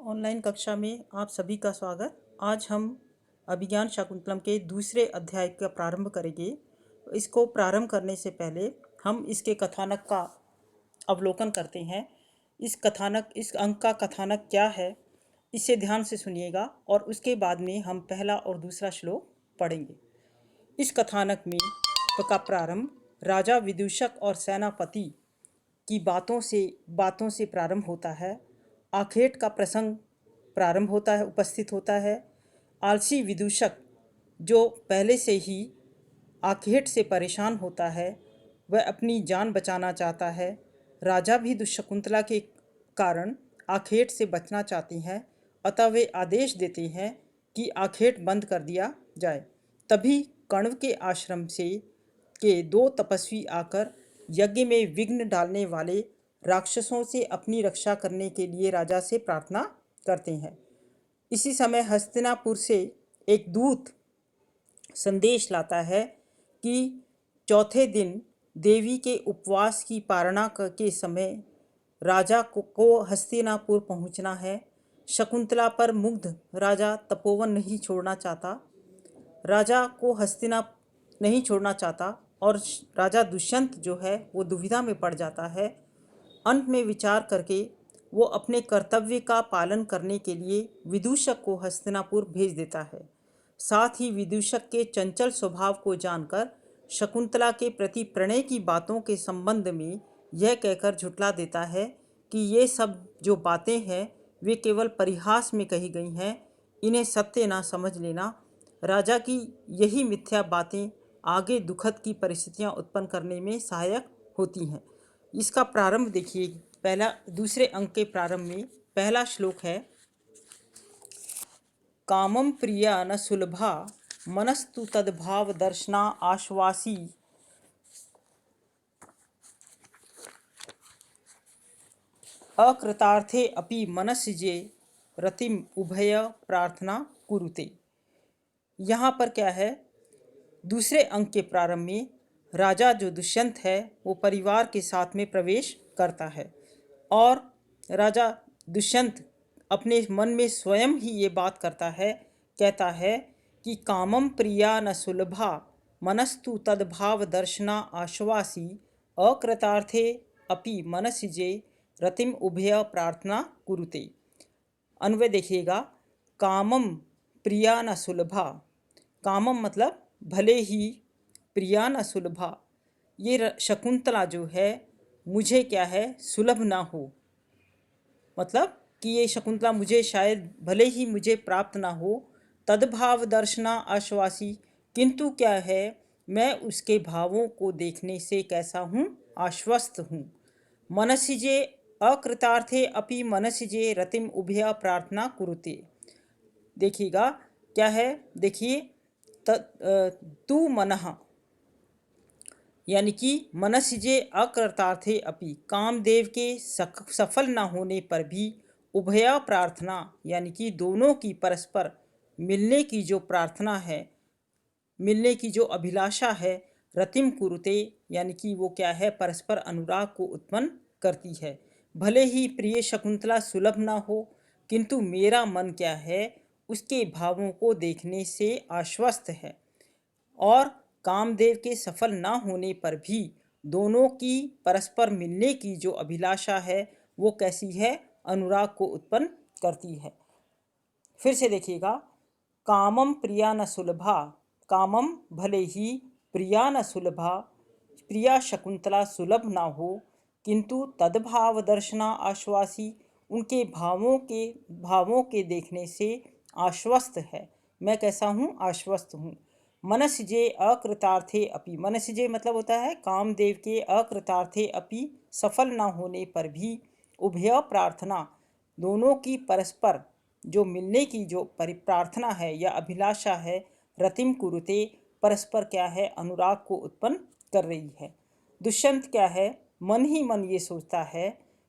Online कक्षा में आप सभी का स्वागत। आज हम अभिज्ञान शाकुंतलम के दूसरे अध्याय का प्रारंभ करेंगे। इसको प्रारंभ करने से पहले हम इसके कथानक का अवलोकन करते हैं। इस अंक का कथानक क्या है, इसे ध्यान से सुनिएगा और उसके बाद में हम पहला और दूसरा श्लोक पढ़ेंगे। इस कथानक में का प्रारंभ राजा विदूषक और सेनापति की बातों से प्रारंभ होता है। आखेट का प्रसंग प्रारंभ होता है, उपस्थित होता है। आलसी विदूषक जो पहले से ही आखेट से परेशान होता है, वह अपनी जान बचाना चाहता है। राजा भी दुष्शकुंतला के कारण आखेट से बचना चाहती हैं, अतः वे आदेश देते हैं कि आखेट बंद कर दिया जाए। तभी कण्व के आश्रम से के दो तपस्वी आकर यज्ञ में विघ्न डालने वाले राक्षसों से अपनी रक्षा करने के लिए राजा से प्रार्थना करते हैं। इसी समय हस्तिनापुर से एक दूत संदेश लाता है कि चौथे दिन देवी के उपवास की पारणा के समय राजा को हस्तिनापुर पहुंचना है। शकुंतला पर मुग्ध राजा तपोवन नहीं छोड़ना चाहता, राजा को हस्तिनापुर नहीं छोड़ना चाहता और राजा दुष्यंत जो है वो दुविधा में पड़ जाता है। अंत में विचार करके वो अपने कर्तव्य का पालन करने के लिए विदूषक को हस्तिनापुर भेज देता है। साथ ही विदूषक के चंचल स्वभाव को जानकर शकुंतला के प्रति प्रणय की बातों के संबंध में यह कहकर झुठला देता है कि ये सब जो बातें हैं वे केवल परिहास में कही गई हैं, इन्हें सत्य ना समझ लेना। राजा की यही मिथ्या बातें आगे दुखद की परिस्थितियां उत्पन्न करने में सहायक होती हैं। इसका प्रारंभ देखिए। दूसरे अंक के प्रारंभ में पहला श्लोक है, कामं प्रिया न सुलभा मनस्तु तद्भाव दर्शना आश्वासी अकृतार्थे अपि मनस्जे रतिम उभय प्रार्थना कुरुते। यहाँ पर क्या है, दूसरे अंक के प्रारंभ में राजा जो दुष्यंत है वो परिवार के साथ में प्रवेश करता है और राजा दुष्यंत अपने मन में स्वयं ही ये बात करता है, कहता है कि कामं प्रिया न सुलभा मनस्तु तद्भाव दर्शना आश्वासी अकृतार्थे अपि मनसिजे रतिम उभय प्रार्थना कुरुते। अन्वय देखिएगा, कामम प्रिया न सुलभा। कामम मतलब भले ही, प्रिया न सुलभा ये शकुंतला जो है मुझे क्या है सुलभ ना हो, मतलब कि ये शकुंतला मुझे शायद भले ही मुझे प्राप्त ना हो। तद्भाव दर्शना आश्वासी, किंतु क्या है मैं उसके भावों को देखने से कैसा हूँ, आश्वस्त हूँ। मनसिजे अकृतार्थे अपि मनसिजे रतिम उभय प्रार्थना कुरुते। देखिएगा क्या है, देखिए तू मनः यानी कि मनसिजे अकृतार्थे अपि, कामदेव के सफल न होने पर भी उभया प्रार्थना यानी कि दोनों की परस्पर मिलने की जो प्रार्थना है, मिलने की जो अभिलाषा है, रतिम कुरुते यानी कि वो क्या है परस्पर अनुराग को उत्पन्न करती है। भले ही प्रिय शकुंतला सुलभ ना हो, किंतु मेरा मन क्या है उसके भावों को देखने से आश्वस्त है और कामदेव के सफल ना होने पर भी दोनों की परस्पर मिलने की जो अभिलाषा है वो कैसी है, अनुराग को उत्पन्न करती है। फिर से देखिएगा, कामम प्रिया न सुलभा, कामम भले ही, प्रिया न सुलभा प्रिया शकुंतला सुलभ ना हो, किंतु तद्भाव दर्शना आश्वासी उनके भावों के देखने से आश्वस्त है। मैं कैसा हूँ, आश्वस्त हूँ। मनसिजे अकृतार्थे अपि, मनसिजे मतलब होता है कामदेव के अकृतार्थे अपि सफल ना होने पर भी, उभय प्रार्थना दोनों की परस्पर जो मिलने की जो प्रार्थना है या अभिलाषा है, रतिम कुरुते परस्पर क्या है अनुराग को उत्पन्न कर रही है। दुष्यंत क्या है मन ही मन ये सोचता है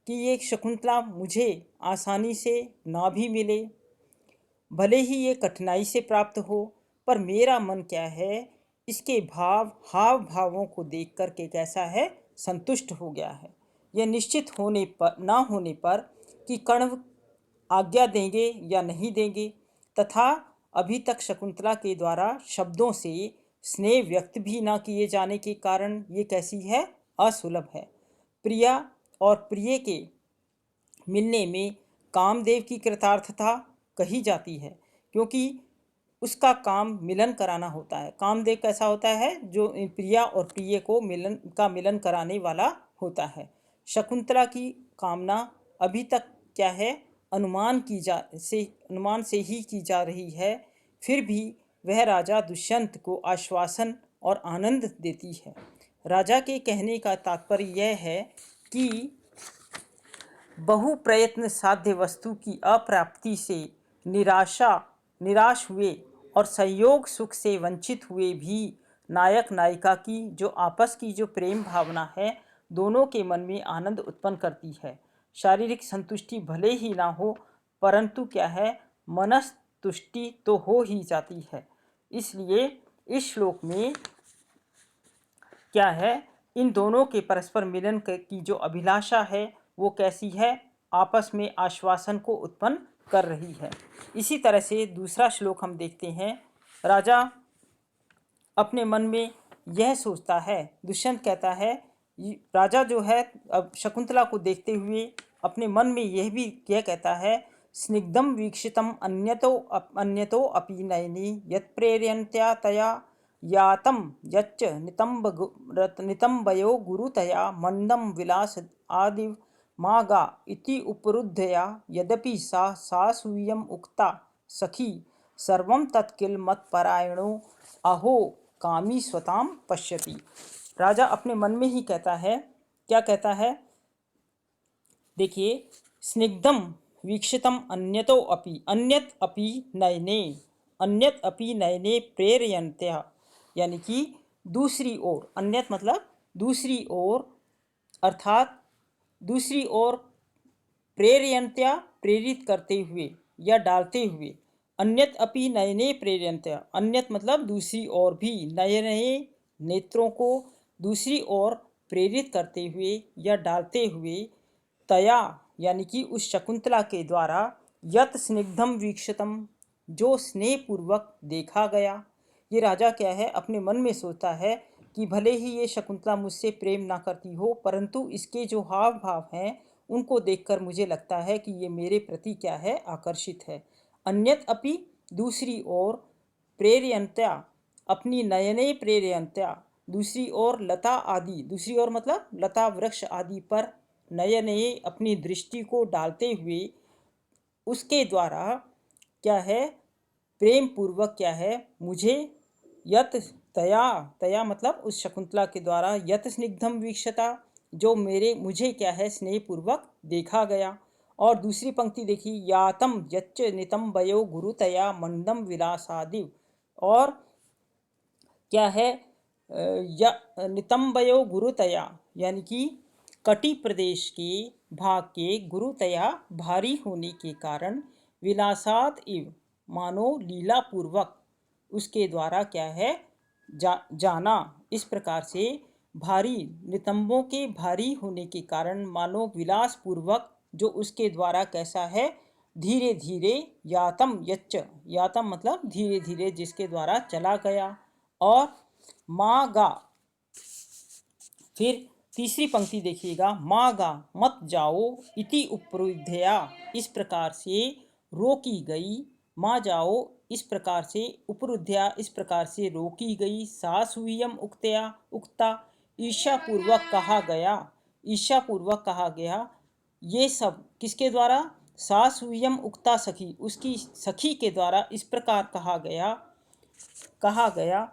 कि ये शकुंतला मुझे आसानी से ना भी मिले, भले ही ये कठिनाई से प्राप्त हो, पर मेरा मन क्या है इसके हाव भावों को देख कर के कैसा है, संतुष्ट हो गया है। यह निश्चित होने पर ना होने पर कि कण्व आज्ञा देंगे या नहीं देंगे, तथा अभी तक शकुंतला के द्वारा शब्दों से स्नेह व्यक्त भी ना किए जाने के कारण ये कैसी है, असुलभ है। प्रिया और प्रिय के मिलने में कामदेव की कृतार्थता कही जाती है, क्योंकि उसका काम मिलन कराना होता है। कामदेव कैसा होता है, जो प्रिया और प्रिय को मिलन कराने वाला होता है। शकुंतला की कामना अभी तक क्या है, अनुमान से ही की जा रही है, फिर भी वह राजा दुष्यंत को आश्वासन और आनंद देती है। राजा के कहने का तात्पर्य यह है कि बहु प्रयत्न साध्य वस्तु की अप्राप्ति से निराश हुए और संयोग सुख से वंचित हुए भी नायक नायिका की जो आपस की जो प्रेम भावना है, दोनों के मन में आनंद उत्पन्न करती है। शारीरिक संतुष्टि भले ही ना हो, परंतु क्या है, मनस्तुष्टि तो हो ही जाती है। इसलिए इस श्लोक में क्या है, इन दोनों के परस्पर मिलन की जो अभिलाषा है वो कैसी है, आपस में आश्वासन को उत्पन्न कर रही है। इसी तरह से दूसरा श्लोक हम देखते हैं। राजा अपने मन में यह सोचता है, दुष्यंत कहता है, राजा जो है अब शकुंतला को देखते हुए अपने मन में यह कहता है, स्निग्धम वीक्षितम अन्यतो अपि नयनी यत्प्रेरयन्त्या तया यातं यच्च नितंबयो गुरुतया मंदम विलास आदिव मागा इति उपरुद्धया यद्यपि सा सासूयम उक्ता सखी सर्वं तत्किल मत्परायणो अहो कामी स्वताम पश्यति। राजा अपने मन में ही कहता है, क्या कहता है, देखिए, स्निग्धम वीक्षितम अन्यत अपि नयने प्रेरयन्त्या, यानी कि दूसरी ओर, अन्यत मतलब दूसरी ओर, अर्थात दूसरी ओर प्रेरयन्त्या प्रेरित करते हुए या डालते हुए, अन्यत अपि नयने प्रेरयन्त्या, अन्यत मतलब दूसरी ओर भी, नए नए नेत्रों को दूसरी ओर प्रेरित करते हुए या डालते हुए, तया यानी कि उस शकुंतला के द्वारा, यत स्निग्धम वीक्षितम जो स्नेहपूर्वक देखा गया। ये राजा क्या है, अपने मन में सोचता है कि भले ही ये शकुंतला मुझसे प्रेम ना करती हो, परंतु इसके जो हाव भाव हैं उनको देखकर मुझे लगता है कि ये मेरे प्रति क्या है, आकर्षित है। अन्यत अपि दूसरी ओर, प्रेरयन्त्या अपनी नयने प्रेरयन्त्या दूसरी ओर, लता आदि, दूसरी ओर मतलब लता वृक्ष आदि पर नए अपनी दृष्टि को डालते हुए उसके द्वारा क्या है, प्रेम पूर्वक क्या है, मुझे यत तया मतलब उस शकुंतला के द्वारा, यत स्निग्धम वीक्षता जो मुझे क्या है, स्नेह पूर्वक देखा गया। और दूसरी पंक्ति देखी, यातम यच्च नितंबयो गुरुतया मंदम विलासादिव, और क्या है, या नितंबयो गुरुतया यानी कि कटी प्रदेश के भाग के गुरुतया भारी होने के कारण, विलासात इव मानो लीला पूर्वक उसके द्वारा क्या है, जाना, इस प्रकार से भारी नितंबों के भारी होने के कारण मानो विलास पूर्वक जो उसके द्वारा कैसा है, धीरे धीरे, यातम मतलब धीरे धीरे जिसके द्वारा चला गया। और मागा, फिर तीसरी पंक्ति देखिएगा, मागा मत जाओ इति उपरुद्धया, इस प्रकार से रोकी गई, माँ जाओ इस प्रकार से, उपरुद्धया इस प्रकार से रोकी गई, सासूयम उक्ता ईर्ष्यापूर्वक कहा गया, ईर्ष्यापूर्वक कहा गया। ये सब किसके द्वारा, सासूयम उक्ता सखी, उसकी सखी के द्वारा इस प्रकार कहा गया,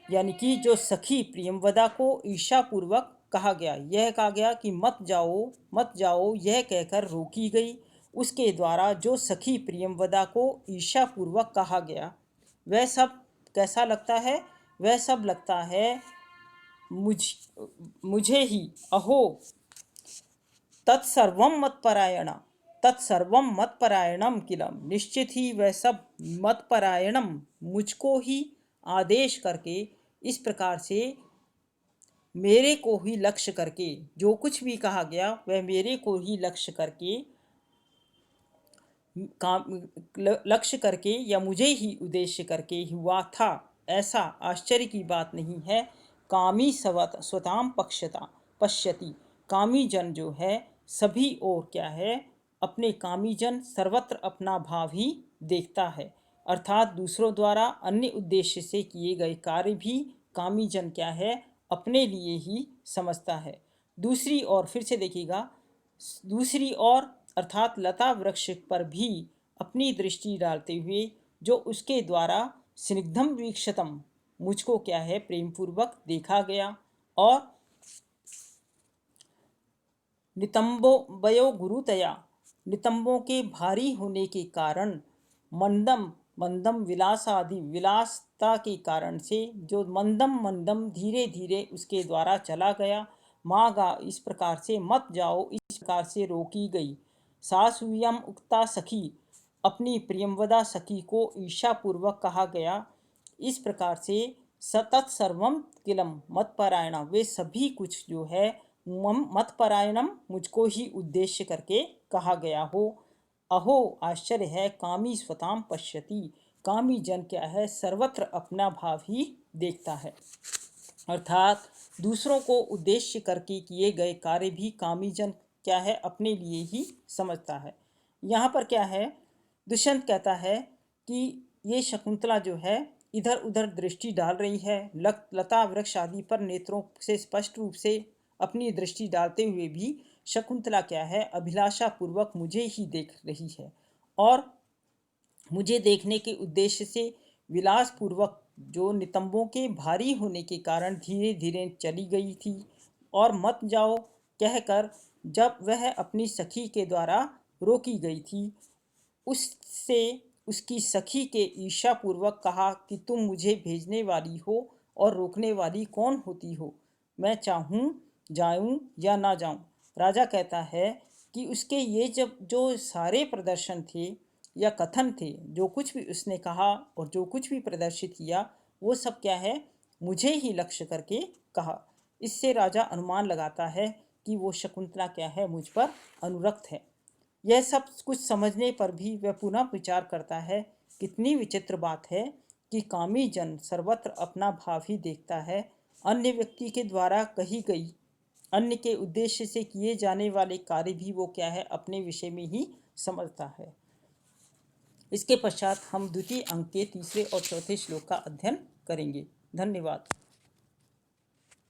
यानी कि जो सखी प्रियमवदा को ईर्ष्यापूर्वक कहा गया, यह कहा गया कि मत जाओ यह कहकर रोकी गई, उसके द्वारा जो सखी प्रियमवदा को ईर्ष्यापूर्वक कहा गया, वह सब कैसा लगता है, वह सब लगता है मुझे ही, अहो तत्सर्वम मत्परायणम किलम, निश्चित ही वह सब मत्परायणम मुझको ही आदेश करके, इस प्रकार से मेरे को ही लक्ष्य करके, जो कुछ भी कहा गया वह मेरे को ही लक्ष्य करके लक्ष्य करके या मुझे ही उद्देश्य करके हुआ था, ऐसा आश्चर्य की बात नहीं है। कामी स्वताम पक्षता पश्यति, कामी जन जो है सभी और क्या है, अपने कामी जन सर्वत्र अपना भाव ही देखता है। अर्थात दूसरों द्वारा अन्य उद्देश्य से किए गए कार्य भी कामी जन क्या है, अपने लिए ही समझता है। दूसरी ओर फिर से देखिएगा, दूसरी ओर अर्थात लता वृक्ष पर भी अपनी दृष्टि डालते हुए जो उसके द्वारा स्निग्धम वीक्षतम, मुझको क्या है प्रेम पूर्वक देखा गया। और नितंबो वयो गुरुतया, नितंबों के भारी होने के कारण, मंदम मंदम विलास आदि विलासता के कारण से जो मंदम मंदम धीरे धीरे उसके द्वारा चला गया। मागा इस प्रकार से, मत जाओ इस प्रकार से रोकी गई। सासूयम उक्ता सखी, अपनी प्रियमवदा सखी को ईर्ष्यापूर्वक कहा गया। इस प्रकार से सतत सर्वम किलम मतपरायणा, वे सभी कुछ जो है मतपरायणम मुझको ही उद्देश्य करके कहा गया हो। अहो आश्चर्य है, कामी स्वताम पश्यति, कामी जन क्या है सर्वत्र अपना भाव ही देखता है। अर्थात दूसरों को उद्देश्य करके किए गए कार्य भी कामी जन क्या है अपने लिए ही समझता है। यहाँ पर क्या है, दुष्यंत कहता है कि ये शकुंतला जो है इधर उधर दृष्टि डाल रही है, लता वृक्ष आदि पर नेत्रों से स्पष्ट रूप से अपनी दृष्टि डालते हुए भी शकुंतला क्या है अभिलाषा पूर्वक मुझे ही देख रही है, और मुझे देखने के उद्देश्य से विलास पूर्वक जो नितंबों के भारी होने के कारण धीरे धीरे चली गई थी। और मत जाओ कहकर जब वह अपनी सखी के द्वारा रोकी गई थी, उससे उसकी सखी के ईर्ष्यापूर्वक कहा कि तुम मुझे भेजने वाली हो और रोकने वाली कौन होती हो, मैं चाहूँ जाऊँ या ना जाऊँ। राजा कहता है कि उसके ये जब जो सारे प्रदर्शन थे या कथन थे, जो कुछ भी उसने कहा और जो कुछ भी प्रदर्शित किया, वो सब क्या है मुझे ही लक्ष्य करके कहा। इससे राजा अनुमान लगाता है कि वो शकुंतला क्या है मुझ पर अनुरक्त है। यह सब कुछ समझने पर भी वह पुनः विचार करता है, कितनी विचित्र बात है कि कामी जन सर्वत्र अपना भाव ही देखता है, अन्य व्यक्ति के द्वारा कही गई अन्य के उद्देश्य से किए जाने वाले कार्य भी वो क्या है अपने विषय में ही समझता है। इसके पश्चात हम द्वितीय अंक के तीसरे और चौथे श्लोक का अध्ययन करेंगे। धन्यवाद।